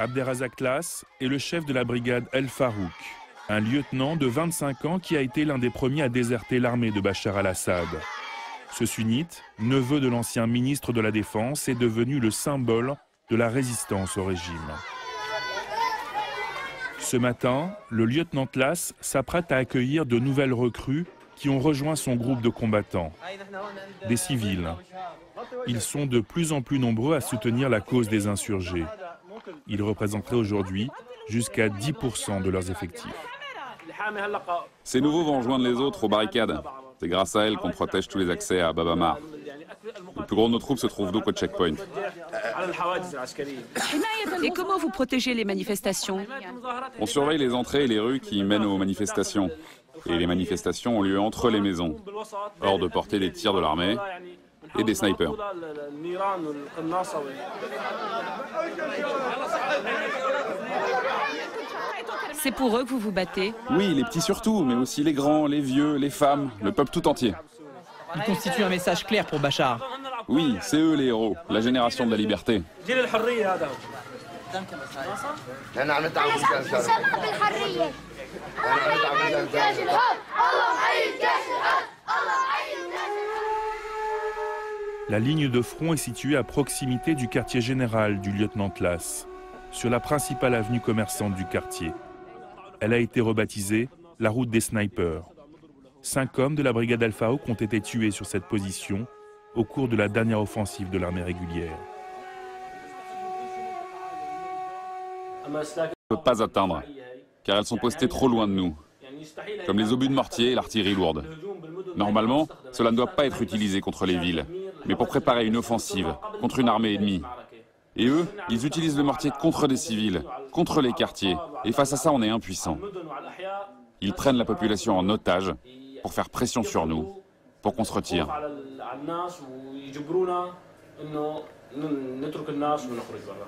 Abderrazak est le chef de la brigade El Farouk, un lieutenant de 25 ans qui a été l'un des premiers à déserter l'armée de Bachar al-Assad. Ce sunnite, neveu de l'ancien ministre de la Défense, est devenu le symbole de la résistance au régime. Ce matin, le lieutenant Tlas s'apprête à accueillir de nouvelles recrues qui ont rejoint son groupe de combattants, des civils. Ils sont de plus en plus nombreux à soutenir la cause des insurgés. Ils représenteraient aujourd'hui jusqu'à 10% de leurs effectifs. Ces nouveaux vont rejoindre les autres aux barricades. C'est grâce à elles qu'on protège tous les accès à Bab Amar. Le plus gros de nos troupes se trouve donc au checkpoint. Et comment vous protégez les manifestations? On surveille les entrées et les rues qui mènent aux manifestations. Et les manifestations ont lieu entre les maisons, hors de portée des tirs de l'armée et des snipers. C'est pour eux que vous vous battez? Oui, les petits surtout, mais aussi les grands, les vieux, les femmes, le peuple tout entier. Ils constituent un message clair pour Bachar. Oui, c'est eux les héros, la génération de la liberté. La ligne de front est située à proximité du quartier général du lieutenant Tlas, sur la principale avenue commerçante du quartier. Elle a été rebaptisée la route des snipers. 5 hommes de la brigade Al Farouk ont été tués sur cette position au cours de la dernière offensive de l'armée régulière. On ne peut pas atteindre, car elles sont postées trop loin de nous, comme les obus de mortier et l'artillerie lourde. Normalement, cela ne doit pas être utilisé contre les villes, mais pour préparer une offensive contre une armée ennemie. Et eux, ils utilisent le mortier contre des civils, contre les quartiers, et face à ça, on est impuissant. Ils prennent la population en otage pour faire pression sur nous, pour qu'on se retire. إنه نترك الناس ونخرج برا.